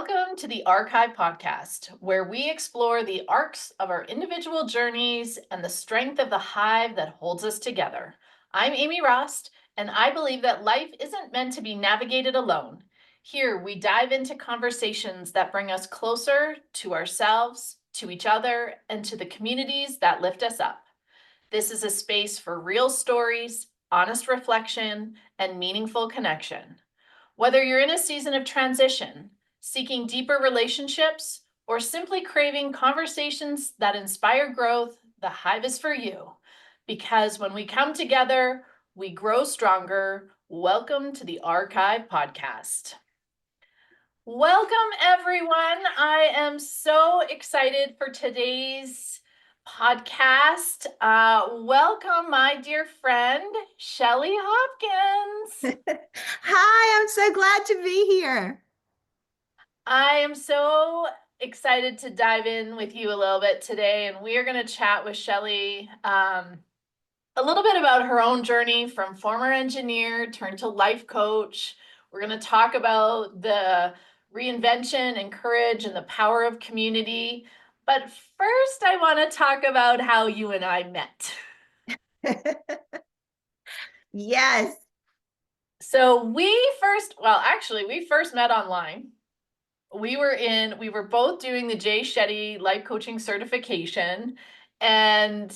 Welcome to the ARC Hive Podcast, where we explore the arcs of our individual journeys and the strength of the hive that holds us together. I'm Amy Rost, and I believe that life isn't meant to be navigated alone. Here, we dive into conversations that bring us closer to ourselves, to each other, and to the communities that lift us up. This is a space for real stories, honest reflection, and meaningful connection. Whether you're in a season of transition, seeking deeper relationships, or simply craving conversations that inspire growth, the Hive is for you. Because when we come together, we grow stronger. Welcome to the ARC Hive Podcast. Welcome, everyone. I am so excited for today's podcast. Welcome, my dear friend, Shelli Hopkins. Hi, I'm so glad to be here. I am so excited to dive in with you a little bit today, and we are going to chat with Shelli a little bit about her own journey from former engineer turned to life coach. We're going to talk about the reinvention and courage and the power of community. But first, I want to talk about how you and I met. Yes. So we first met online. We were both doing the Jay Shetty life coaching certification, and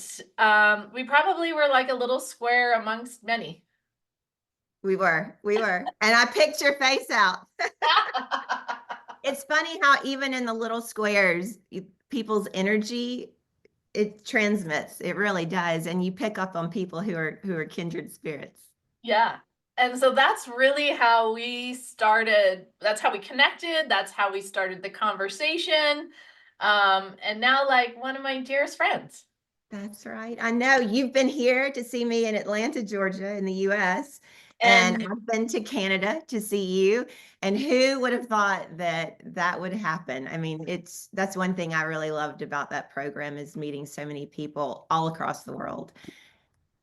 we probably were like a little square amongst many. We were. And I picked your face out. It's funny how even in the little squares, people's energy, it transmits. It really does. And you pick up on people who are kindred spirits. Yeah. And so that's really how we started. That's how we connected. That's how we started the conversation. And now, like, one of my dearest friends. That's right. I know you've been here to see me in Atlanta, Georgia, in the US. And I've been to Canada to see you. And who would have thought that that would happen? I mean, that's one thing I really loved about that program is meeting so many people all across the world.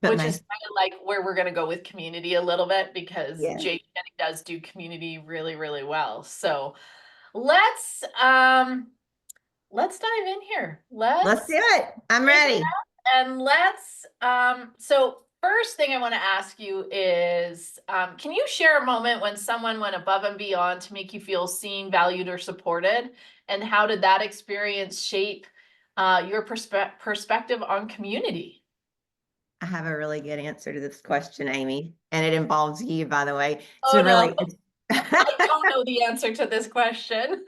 Which is kind of like where we're going to go with community a little bit, because Yeah. Jay Shetty does do community really, really well. So let's dive in here. Let's do it. I'm ready. And so first thing I want to ask you is, can you share a moment when someone went above and beyond to make you feel seen, valued, or supported? And how did that experience shape your perspective on community? I have a really good answer to this question, Amy, and it involves you, by the way. Oh, no. I don't know the answer to this question.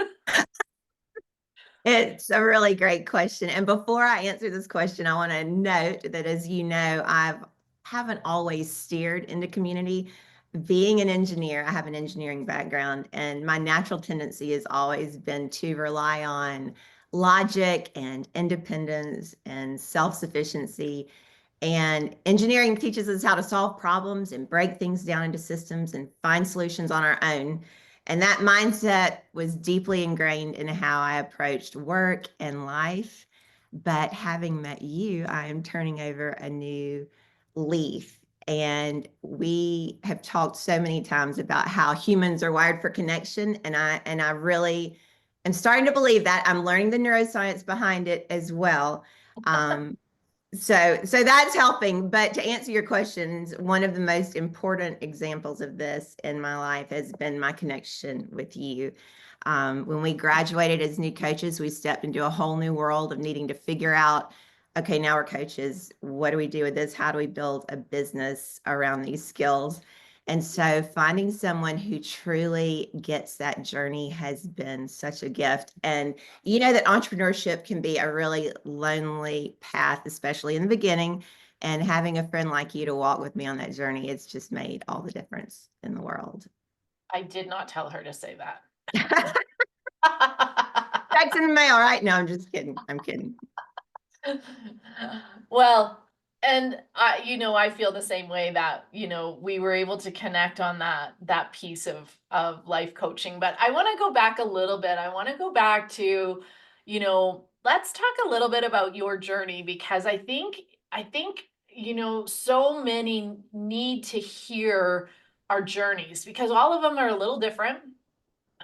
It's a really great question. And before I answer this question, I want to note that, as you know, haven't always steered into community. Being an engineer, I have an engineering background, and my natural tendency has always been to rely on logic and independence and self-sufficiency. And engineering teaches us how to solve problems and break things down into systems and find solutions on our own. And that mindset was deeply ingrained in how I approached work and life. But having met you, I am turning over a new leaf. And we have talked so many times about how humans are wired for connection. And I really am starting to believe that. I'm learning the neuroscience behind it as well. So that's helping. But to answer your questions, one of the most important examples of this in my life has been my connection with you. When we graduated as new coaches, we stepped into a whole new world of needing to figure out, okay, now we're coaches. What do we do with this? How do we build a business around these skills? And so finding someone who truly gets that journey has been such a gift. And you know that entrepreneurship can be a really lonely path, especially in the beginning. And having a friend like you to walk with me on that journey, it's just made all the difference in the world. I did not tell her to say that. Checks in the mail, right? No, I'm just kidding. I'm kidding. Well, and I feel the same way that, we were able to connect on that piece of life coaching. But I want to go back a little bit. I want to go back to, let's talk a little bit about your journey, because I think, so many need to hear our journeys, because all of them are a little different.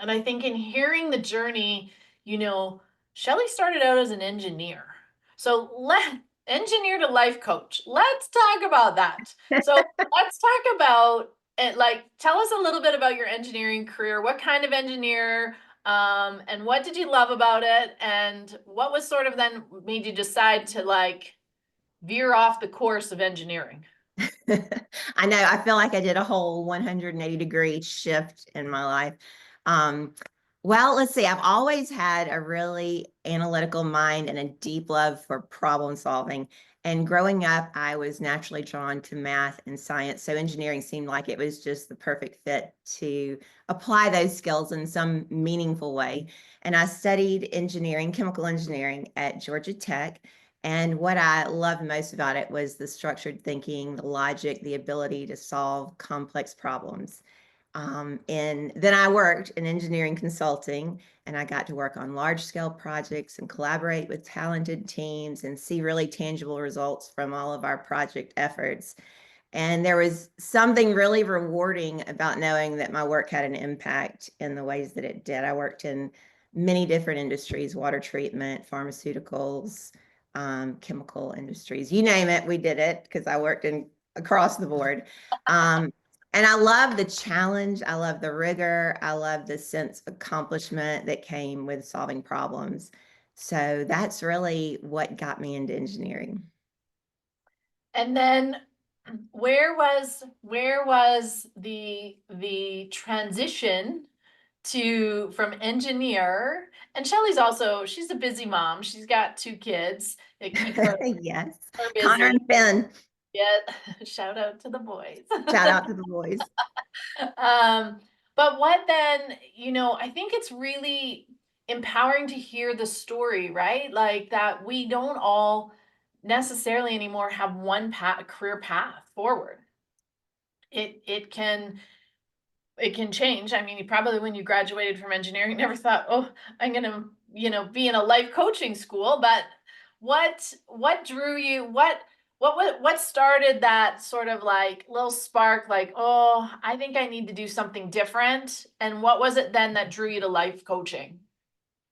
And I think in hearing the journey, you know, Shelli started out as an engineer. So let engineer to life coach. Let's talk about that. So let's talk about it. Like, tell us a little bit about your engineering career. What kind of engineer? And what did you love about it? And what was sort of then made you decide to like veer off the course of engineering? I know. I feel like I did a whole 180-degree shift in my life. Um, well, let's see. I've always had a really analytical mind and a deep love for problem solving. And growing up, I was naturally drawn to math and science. So engineering seemed like it was just the perfect fit to apply those skills in some meaningful way. And I studied engineering, chemical engineering at Georgia Tech. And what I loved most about it was the structured thinking, the logic, the ability to solve complex problems. And then I worked in engineering consulting, and I got to work on large scale projects and collaborate with talented teams and see really tangible results from all of our project efforts. And there was something really rewarding about knowing that my work had an impact in the ways that it did. I worked in many different industries: water treatment, pharmaceuticals, chemical industries, you name it, we did it because I worked in across the board. Um, and I love the challenge. I love the rigor. I love the sense of accomplishment that came with solving problems. So that's really what got me into engineering. And then where was the transition to from engineer? And Shelli's also, she's a busy mom. She's got two kids that keep her Yes. her Connor busy. and Finn. Yeah, shout out to the boys. Shout out to the boys. um, but what then, I think it's really empowering to hear the story, right? Like that we don't all necessarily anymore have one career path forward. It can change. I mean, you probably when you graduated from engineering never thought, oh, I'm gonna, be in a life coaching school. But what drew you? What started that sort of like little spark, like, oh, I think I need to do something different? And what was it then that drew you to life coaching?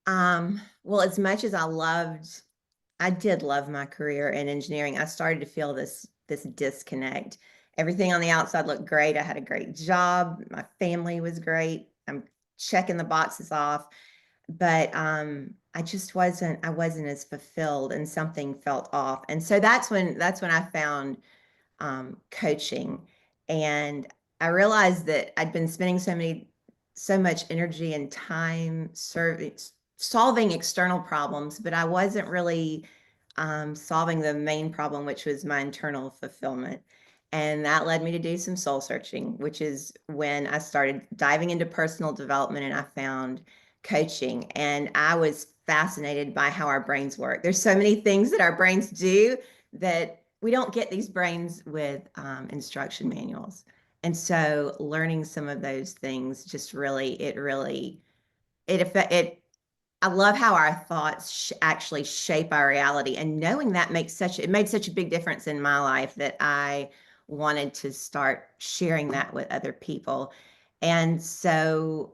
Well, as much as I did love my career in engineering, I started to feel this disconnect. Everything on the outside looked great. I had a great job. My family was great. I'm checking the boxes off, but I wasn't as fulfilled, and something felt off. And so that's when I found coaching. And I realized that I'd been spending so much energy and time solving external problems, but I wasn't really solving the main problem, which was my internal fulfillment. And that led me to do some soul searching, which is when I started diving into personal development, and I found coaching. And I was fascinated by how our brains work. There's so many things that our brains do that we don't get these brains with instruction manuals. And so learning some of those things just it I love how our thoughts actually shape our reality, and knowing that it made such a big difference in my life that I wanted to start sharing that with other people. And so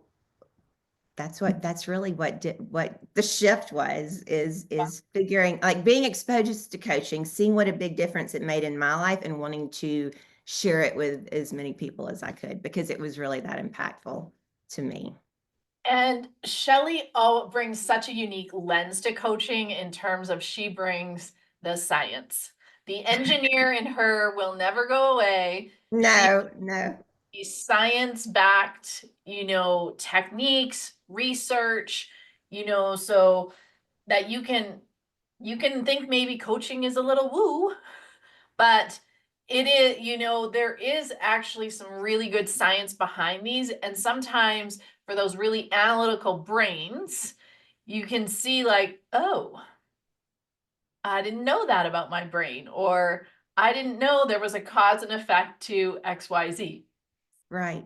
that's really what the shift was, is figuring, like, being exposed to coaching, seeing what a big difference it made in my life, and wanting to share it with as many people as I could, because it was really that impactful to me. And Shelli brings such a unique lens to coaching in terms of she brings the science. The engineer in her will never go away. She No, no. science backed, techniques, research, so that you can think maybe coaching is a little woo, but it is, there is actually some really good science behind these. And sometimes for those really analytical brains, you can see like, oh, I didn't know that about my brain, or I didn't know there was a cause and effect to XYZ. Right.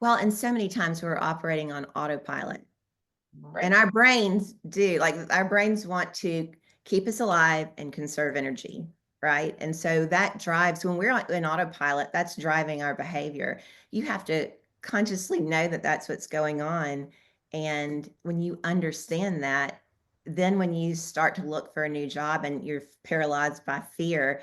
Well, and so many times we're operating on autopilot. And Right. our brains do, like, our brains want to keep us alive and conserve energy, right? And so that drives, when we're in autopilot, that's driving our behavior. You have to consciously know that that's what's going on, And when you understand that, then when you start to look for a new job and you're paralyzed by fear,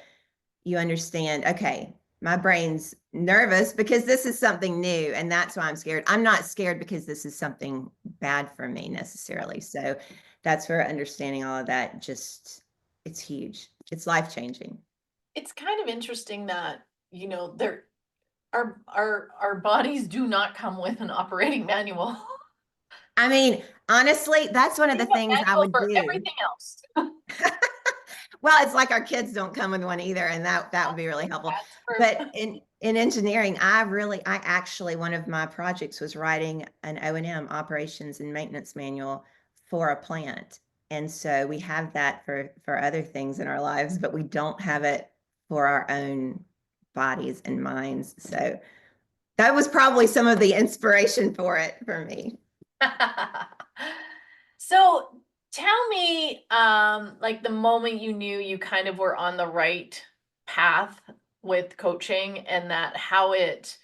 you understand, okay, my brain's nervous because this is something new and that's why I'm scared. I'm not scared because this is something bad for me necessarily. So that's where understanding all of that just, it's huge. It's life changing. It's kind of interesting that, there our bodies do not come with an operating manual. I mean, honestly, that's one of We the have a things I manual would for do. everything else. Well, it's like our kids don't come with one either, and that would be really helpful. That's for But in engineering, I actually one of my projects was writing an O&M operations and maintenance manual for a plant. And so we have that for other things in our lives, but we don't have it for our own bodies and minds. So that was probably some of the inspiration for it for me. So tell me, like the moment you knew you kind of were on the right path with coaching and that how it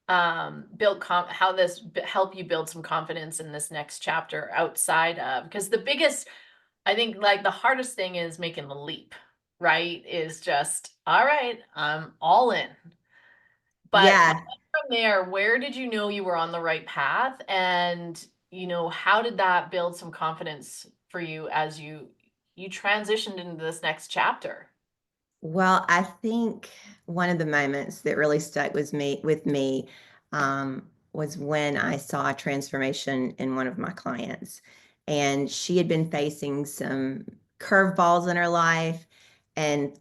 how this helped you build some confidence in this next chapter outside of, because the biggest, I think like the hardest thing is making the leap, right? Is just, all right, I'm all in. But Yeah. from there, where did you know you were on the right path? And, how did that build some confidence for you as you transitioned into this next chapter? Well, I think one of the moments that really stuck with me was when I saw a transformation in one of my clients, and she had been facing some curveballs in her life, and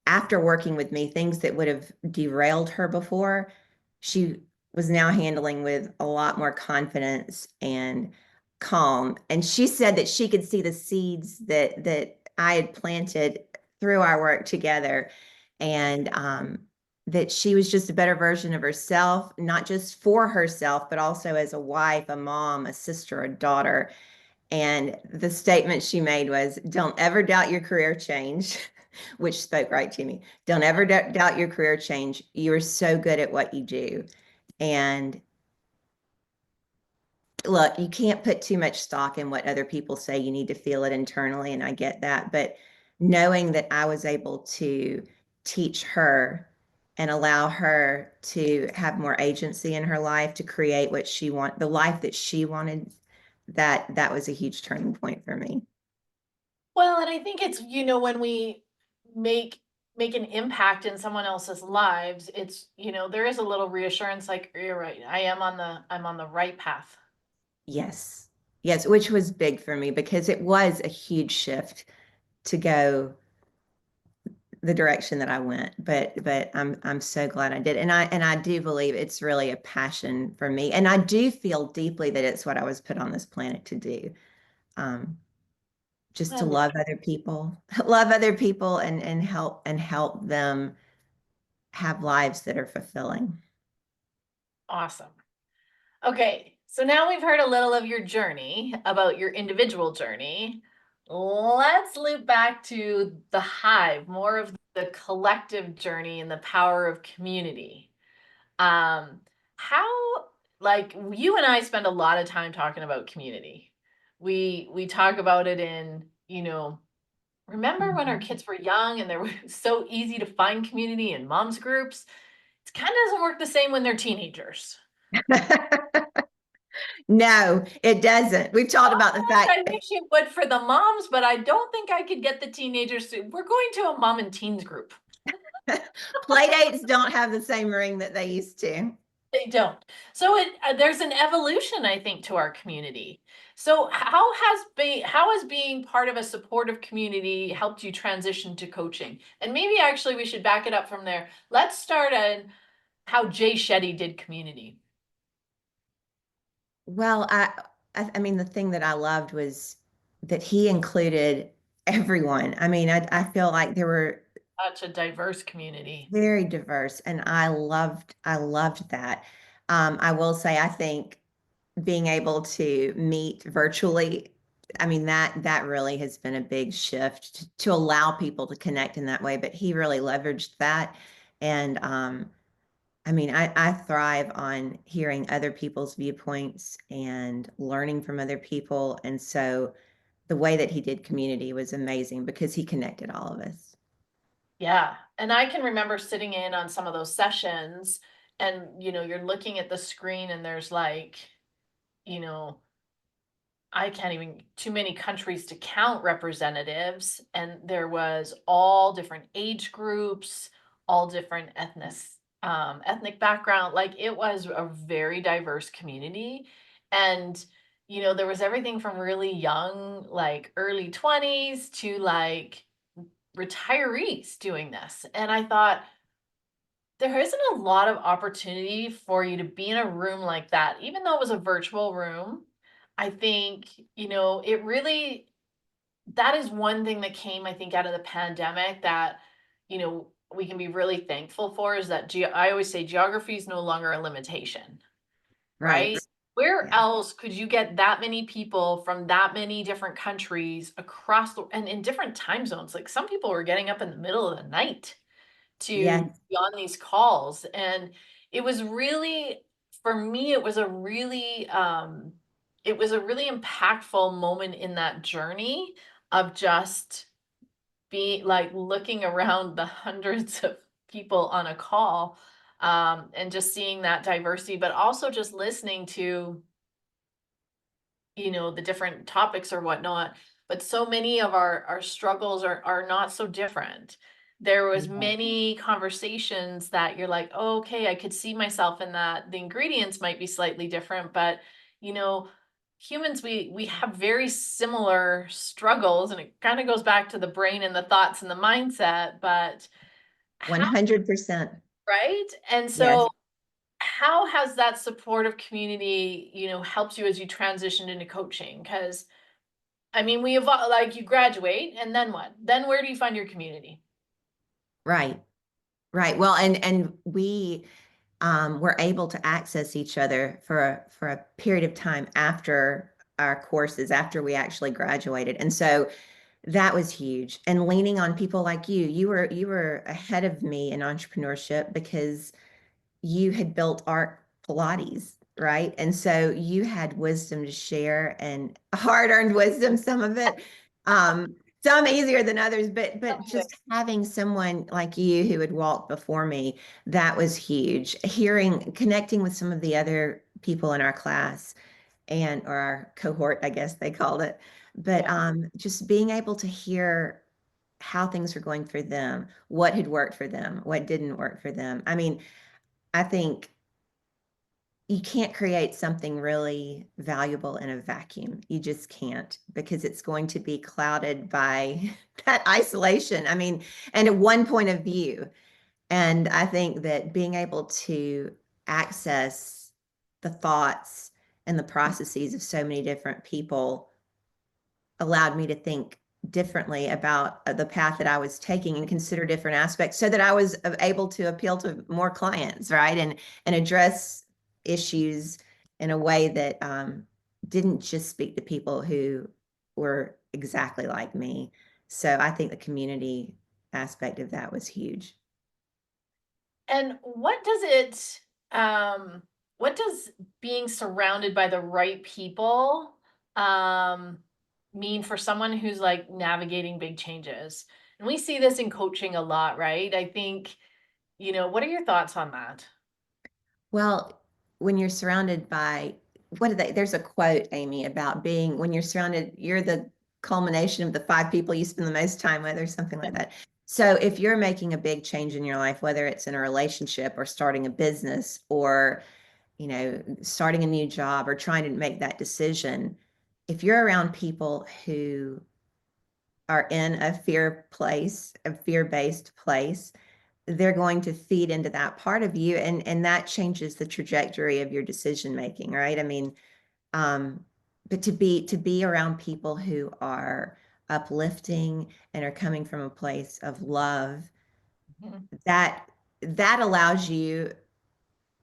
after working with me, things that would have derailed her before, she was now handling with a lot more confidence and calm. And she said that she could see the seeds that I had planted through our work together, and that she was just a better version of herself, not just for herself, but also as a wife, a mom, a sister, a daughter. And the statement she made was, "Don't ever doubt your career change," which spoke right to me. Don't ever doubt your career change. You are so good at what you do. And look, you can't put too much stock in what other people say. You need to feel it internally. And I get that. But knowing that I was able to teach her and allow her to have more agency in her life to create what she want, the life that she wanted, that was a huge turning point for me. Well, and I think it's, when we make make an impact in someone else's lives, it's, there is a little reassurance like you're right. I'm on the right path. Yes. Yes, which was big for me because it was a huge shift to go the direction that I went. But I'm so glad I did. And I do believe it's really a passion for me. And I do feel deeply that it's what I was put on this planet to do. Um, just I to love love it. other people, love other people and help them have lives that are fulfilling. Awesome. Okay, so now we've heard a little of your journey, about your individual journey. Let's loop back to the hive, more of the collective journey and the power of community. Um, how, like you and I spend a lot of time talking about community. We talk about it in, remember when our Mhm. kids were young and there was so easy to find community in moms groups? It kind of doesn't work the same when they're teenagers. No, it doesn't. We've talked about the fact I wish it would for the moms, but I don't think I could get the teenagers to. We're going to a mom and teens group. play dates don't have the same ring that they used to. They don't. So there's an evolution, I think, to our community. So how has being part of a supportive community helped you transition to coaching? And maybe actually we should back it up from there. Let's start on how Jay Shetty did community. Well, I mean, the thing that I loved was that he included everyone. I mean, I feel like there were Such a diverse community. very diverse, and I loved that. I will say, I think being able to meet virtually, I mean, that really has been a big shift to allow people to connect in that way. But he really leveraged that, and I mean, I thrive on hearing other people's viewpoints and learning from other people. And so the way that he did community was amazing because he connected all of us. Yeah. And I can remember sitting in on some of those sessions and, you're looking at the screen and there's like, you know, I can't even too many countries to count representatives, and there was all different age groups, all different ethnic background. Like it was a very diverse community, and there was everything from really young, like early 20s, to like retirees doing this. And I thought there isn't a lot of opportunity for you to be in a room like that, even though it was a virtual room. I think, it really, that is one thing that came, I think, out of the pandemic that, we can be really thankful for is that I always say geography is no longer a limitation, Right. right? Where Yeah. else could you get that many people from that many different countries across and in different time zones? Like some people were getting up in the middle of the night to Yes. be on these calls. And it was really, for me, it was a really impactful moment in that journey of just being like looking around the hundreds of people on a call, and just seeing that diversity, but also just listening to the different topics or whatnot. But so many of our struggles are not so different. There was Yeah. many conversations that you're like, oh, okay, I could see myself in that. The ingredients might be slightly different, but you know humans, we have very similar struggles, and it kind of goes back to the brain and the thoughts and the mindset. But how, 100%. right? And Yes. so how has that supportive community helped you as you transitioned into coaching? Because I mean, we evolve, like you graduate, and then what? Then where do you find your community? Right. Right. Well, and we were able to access each other for a period of time after our courses, after we actually graduated. And so that was huge. And leaning on people like you were ahead of me in entrepreneurship because you had built Art Pilates, right? And so you had wisdom to share and hard-earned wisdom, some of it, um, some easier than others, but just having someone like you who had walked before me, that was huge. Connecting with some of the other people in our class and or our cohort, I guess they called it, but Yeah. just being able to hear how things were going for them, what had worked for them, what didn't work for them. I mean, I think you can't create something really valuable in a vacuum. You just can't because it's going to be clouded by that isolation. I mean, and at one point of view. And I think that being able to access the thoughts and the processes of so many different people allowed me to think differently about the path that I was taking and consider different aspects so that I was able to appeal to more clients, right? And address issues in a way that didn't just speak to people who were exactly like me. So I think the community aspect of that was huge. And what does being surrounded by the right people um mean for someone who's like navigating big changes? And we see this in coaching a lot, right? I think, what are your thoughts on that? Well, when you're surrounded by there's a quote, Amy, about being when you're surrounded, you're the culmination of the five people you spend the most time with, or something like that. So if you're making a big change in your life, whether it's in a relationship or starting a business or, starting a new job or trying to make that decision, if you're around people who are in a fear-based place, they're going to feed into that part of you and that changes the trajectory of your decision making, right? I mean, um but to be around people who are uplifting and are coming from a place of love, Mhm. that that allows you,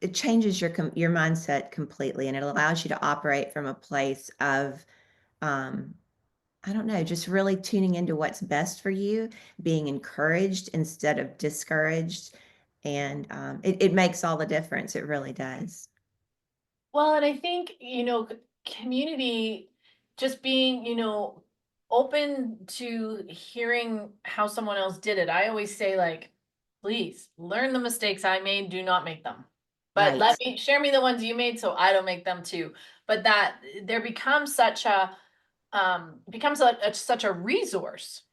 it changes your mindset completely, and it allows you to operate from a place of um I don't know, just really tuning into what's best for you, being encouraged instead of discouraged, And it makes all the difference. It really does. Well, and I think, community, just being, open to hearing how someone else did it. I always say, like, please learn the mistakes I made, do not make them. But Right. share me the ones you made so I don't make them too. But that there becomes such a such a resource.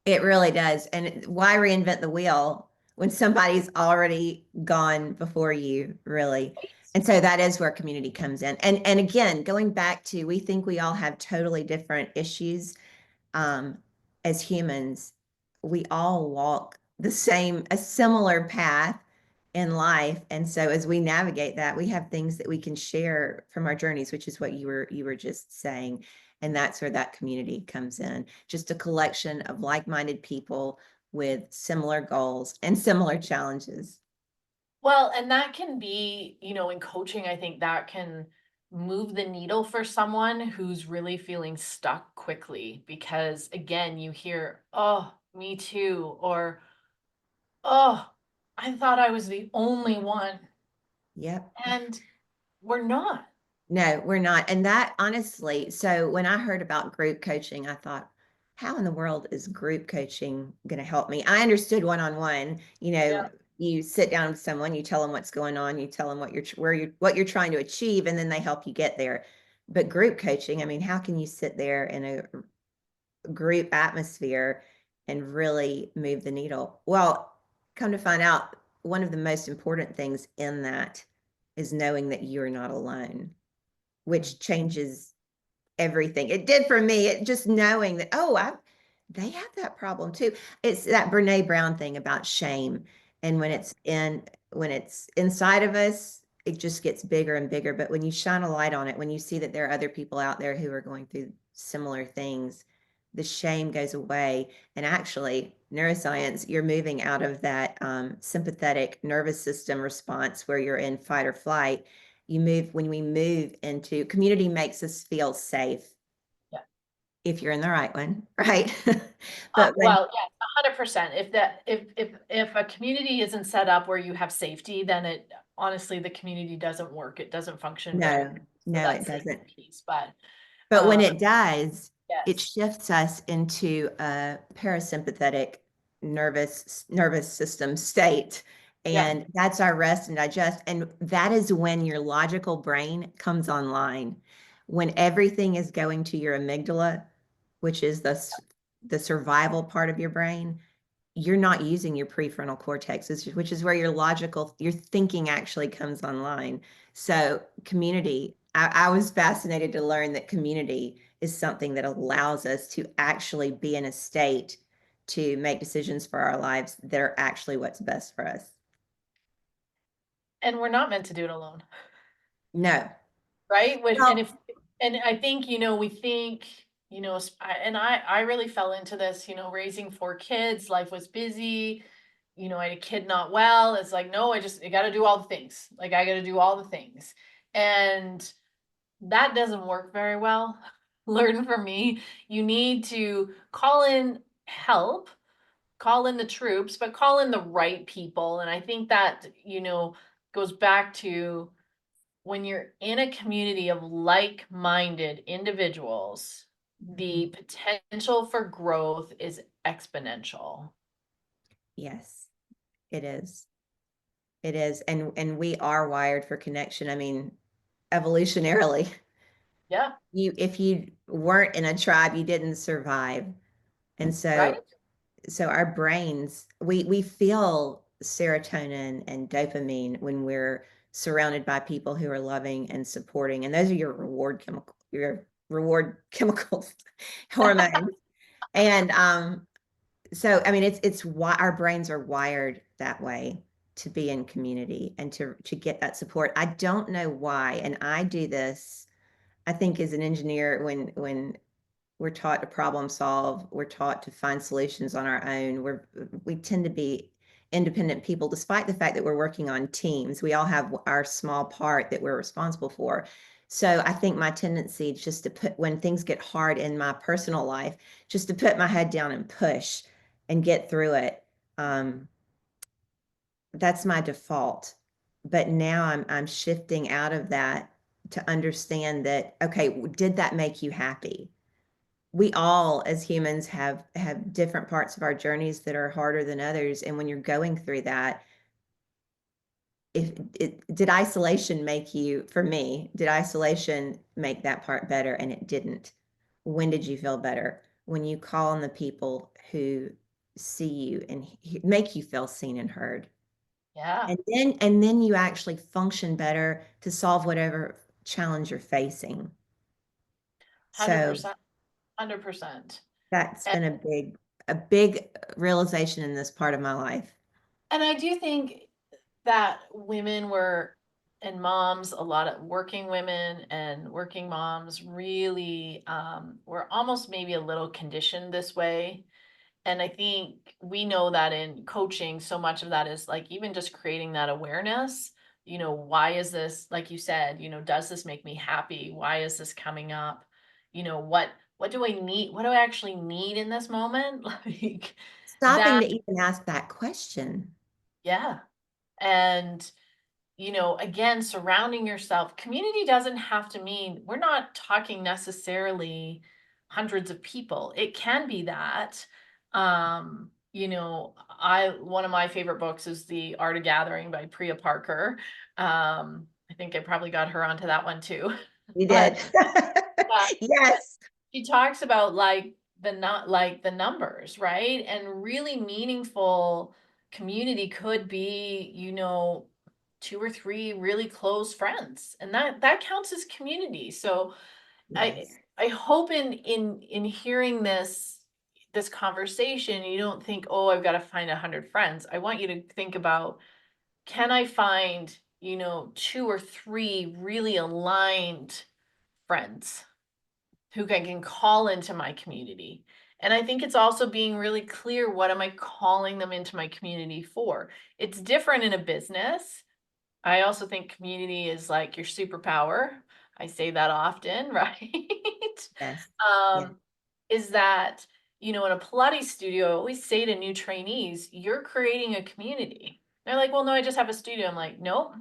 It really does. And why reinvent the wheel when somebody's already gone before you, really? And so that is where community comes in. And again, going back to, we think we all have totally different issues. um, as humans, we all walk a similar path in life. And so as we navigate that, we have things that we can share from our journeys, which is what you were just saying. And that's where that community comes in. Just a collection of like-minded people with similar goals and similar challenges. Well, and that can be, in coaching, I think that can move the needle for someone who's really feeling stuck quickly because, again, you hear, oh, me too, or, oh, I thought I was the only one. Yep. And we're not. No, we're not. And that honestly, so when I heard about group coaching, I thought, how in the world is group coaching going to help me? I understood one-on-one, Yeah. you sit down with someone, you tell them what's going on, you tell them what you're trying to achieve, and then they help you get there. But group coaching, I mean, how can you sit there in a group atmosphere and really move the needle? Well, come to find out, one of the most important things in that is knowing that you're not alone, which changes everything. It did for me. It just knowing that, oh, they have that problem too. It's that Brene Brown thing about shame. And when it's inside of us, it just gets bigger and bigger. But when you shine a light on it, when you see that there are other people out there who are going through similar things, the shame goes away. And actually, neuroscience, you're moving out of that sympathetic nervous system response where you're in fight or flight. When we move into community, makes us feel safe Yeah. if you're in the right one, right? But when Well, yeah, 100%. If a community isn't set up where you have safety, then it honestly, the community doesn't work. It doesn't function very no, good for no, that it doesn't. safety piece. But But when um, it does, it yes. shifts us into a parasympathetic nervous system state. Yeah. And that's our rest and digest. And that is when your logical brain comes online. When everything is going to your amygdala, which is the survival part of your brain, you're not using your prefrontal cortex, which is where your thinking actually comes online. So community, I was fascinated to learn that community is something that allows us to actually be in a state to make decisions for our lives that are actually what's best for us. And we're not meant to do it alone. No. Right? When Well, and I think, we think, and I really fell into this, raising 4 kids, life was busy, I had a kid not well. It's like, no, I gotta do all the things. Like, I gotta do all the things. And that doesn't work very well. Learn from me. You need to call in help, call in the troops, but call in the right people. And I think that, goes back to when you're in a community of like-minded individuals, the potential for growth is exponential. yes, it is. It is. And we are wired for connection. I mean, evolutionarily, Yeah, if you weren't in a tribe, you didn't survive. And right? so our brains, we feel serotonin and dopamine when we're surrounded by people who are loving and supporting, and those are your reward chemicals, hormones. And so I mean, it's why our brains are wired that way, to be in community and to get that support. I don't know why, and I do this, I think, as an engineer, when we're taught to problem solve, we're taught to find solutions on our own, we tend to be independent people, despite the fact that we're working on teams. We all have our small part that we're responsible for. So I think my tendency is just to put, when things get hard in my personal life, just to put my head down and push and get through it. um, that's my default. But now I'm shifting out of that to understand that, okay, did that make you happy? We all as humans have different parts of our journeys that are harder than others. And when you're going through that, if it did isolation make you, for me, did isolation make that part better? And it didn't. When did you feel better? When you call on the people who see you and make you feel seen and heard. Yeah, And then you actually function better to solve whatever challenge you're facing. So 100%. 100%. that's been a big realization in this part of my life. And I do think that women were, and moms, a lot of working women and working moms really were almost maybe a little conditioned this way. And I think we know that in coaching, so much of that is like even just creating that awareness. Why is this, like you said, does this make me happy? Why is this coming up? What do I need? What do I actually need in this moment? Like Stopping that, to even ask that question. yeah. And again, surrounding yourself. Community doesn't have to mean, we're not talking necessarily hundreds of people. It can be that. I one of my favorite books is The Art of Gathering by Priya Parker. I think I probably got her onto that one too. You But did. uh, Yes. she talks about like the not like the numbers, right? And really meaningful community could be, two or three really close friends. And that counts as community. So I Yes. I hope in hearing this conversation, you don't think, oh, I've got to find 100 friends. I want you to think about, can I find, two or three really aligned friends who I can call into my community. And I think it's also being really clear, what am I calling them into my community for? It's different in a business. I also think community is like your superpower. I say that often, right? Yes. Yes. um, is that, in a Pilates studio, I always say to new trainees, you're creating a community. They're like, well, no, I just have a studio. I'm like, nope,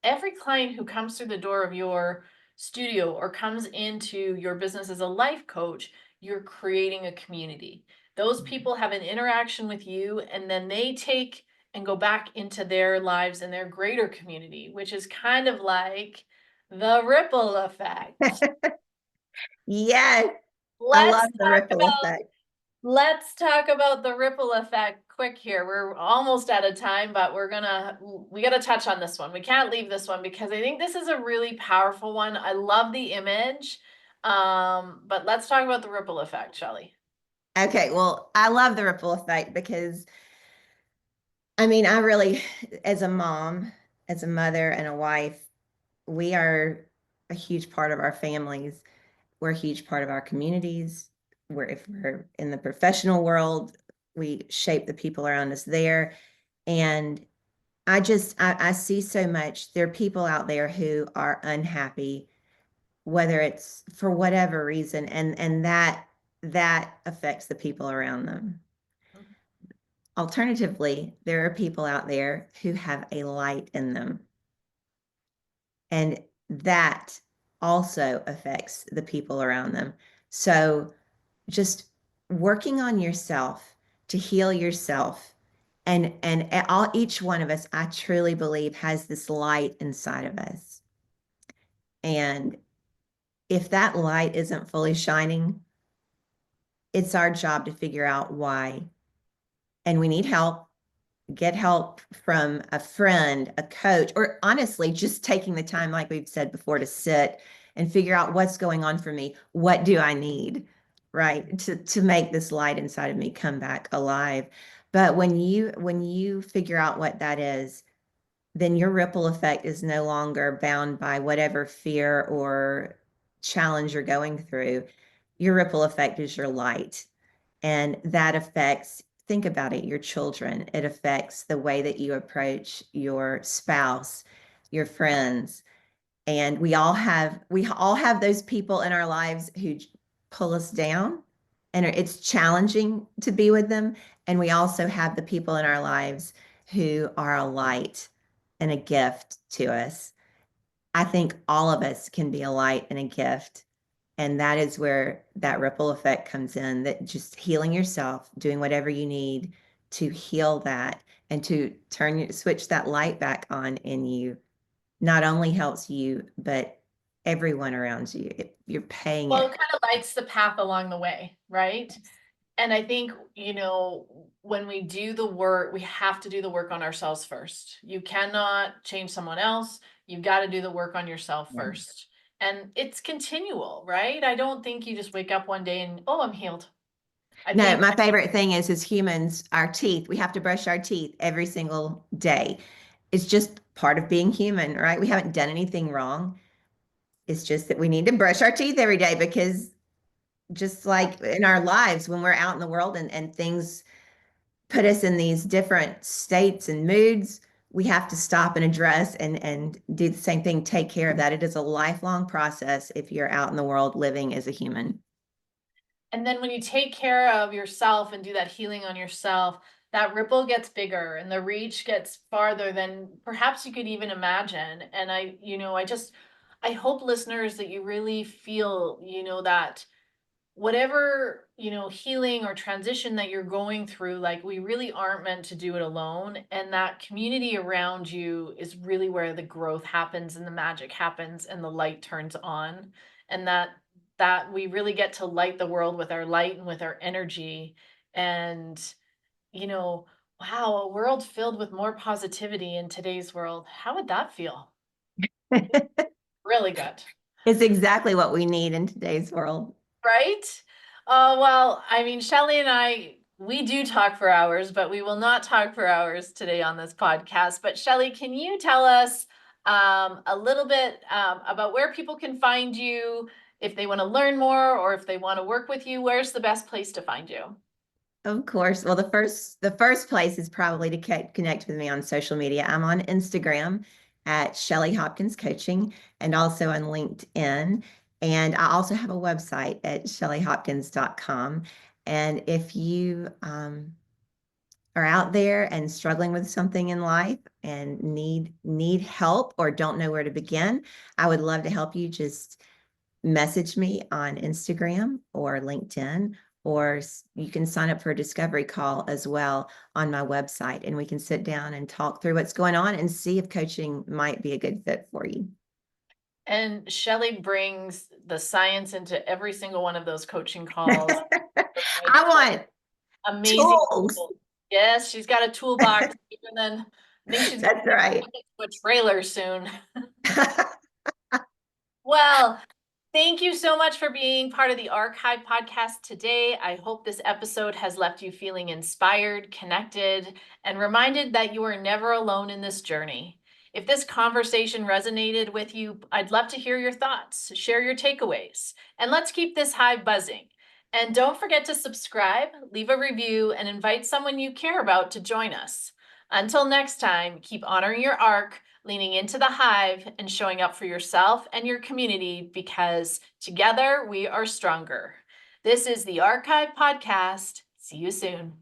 every client who comes through the door of your studio or comes into your business as a life coach, you're creating a community. Those people have an interaction with you, and then they take and go back into their lives and their greater community, which is kind of like the ripple effect. Yes. I Let's love the talk ripple about effect. Let's talk about the ripple effect quick here. We're almost out of time, but we got to touch on this one. We can't leave this one because I think this is a really powerful one. I love the image. But let's talk about the ripple effect, Shelli. Okay, well, I love the ripple effect because I mean, I really, as a mom, as a mother and a wife, we are a huge part of our families. We're a huge part of our communities. If we're in the professional world, we shape the people around us there. And I see so much. There are people out there who are unhappy, whether it's for whatever reason, and that affects the people around them. Alternatively, there are people out there who have a light in them, and that also affects the people around them. So just working on yourself to heal yourself, and all each one of us, I truly believe, has this light inside of us. And if that light isn't fully shining, it's our job to figure out why. And we need help. Get help from a friend, a coach, or honestly, just taking the time, like we've said before, to sit and figure out what's going on for me. What do I need, right? To make this light inside of me come back alive. But when you figure out what that is, then your ripple effect is no longer bound by whatever fear or challenge you're going through. Your ripple effect is your light. And that affects, think about it, your children. It affects the way that you approach your spouse, your friends. And we all have those people in our lives who pull us down, and it's challenging to be with them. And we also have the people in our lives who are a light and a gift to us. I think all of us can be a light and a gift. And that is where that ripple effect comes in, that just healing yourself, doing whatever you need to heal that and to switch that light back on in you, not only helps you, but everyone around you. You're paying Well, it it. kind of lights the path along the way, right? And I think, when we do the work, we have to do the work on ourselves first. You cannot change someone else. You've got to do the work on yourself Yeah. first. And it's continual, right? I don't think you just wake up one day and, oh, I'm healed. I No, think, my favorite thing is as humans, our teeth, we have to brush our teeth every single day. It's just part of being human, right? We haven't done anything wrong. It's just that we need to brush our teeth every day because just like in our lives, when we're out in the world and things put us in these different states and moods, we have to stop and address and do the same thing, take care of that. It is a lifelong process if you're out in the world living as a human. and then when you take care of yourself and do that healing on yourself, that ripple gets bigger and the reach gets farther than perhaps you could even imagine. And I hope listeners that you really feel, that whatever, healing or transition that you're going through, like we really aren't meant to do it alone. And that community around you is really where the growth happens and the magic happens and the light turns on. And that we really get to light the world with our light and with our energy. And, you know, wow, a world filled with more positivity in today's world. How would that feel? Really good. It's exactly what we need in today's world. Right? Well, I mean, Shelly and I, we do talk for hours, but we will not talk for hours today on this podcast. But Shelly, can you tell us a little bit about where people can find you if they want to learn more or if they want to work with you? Where's the best place to find you? Of course. Well, the first place is probably to connect with me on social media. I'm on Instagram at Shelli Hopkins Coaching and also on LinkedIn. And I also have a website at shellyhopkins.com. And if you are out there and struggling with something in life and need help or don't know where to begin, I would love to help you. Just message me on Instagram or LinkedIn, or you can sign up for a discovery call as well on my website, and we can sit down and talk through what's going on and see if coaching might be a good fit for you. And Shelly brings the science into every single one of those coaching calls. I want Amazing tools. tools. Yes, she's got a toolbox, and then I think she's That's right. going to a trailer soon. Well, thank you so much for being part of the ARC Hive podcast today. I hope this episode has left you feeling inspired, connected, and reminded that you are never alone in this journey. If this conversation resonated with you, I'd love to hear your thoughts, share your takeaways, and let's keep this hive buzzing. And don't forget to subscribe, leave a review, and invite someone you care about to join us. Until next time, keep honoring your arc, leaning into the hive, and showing up for yourself and your community because together we are stronger. This is the ARC Hive Podcast. See you soon.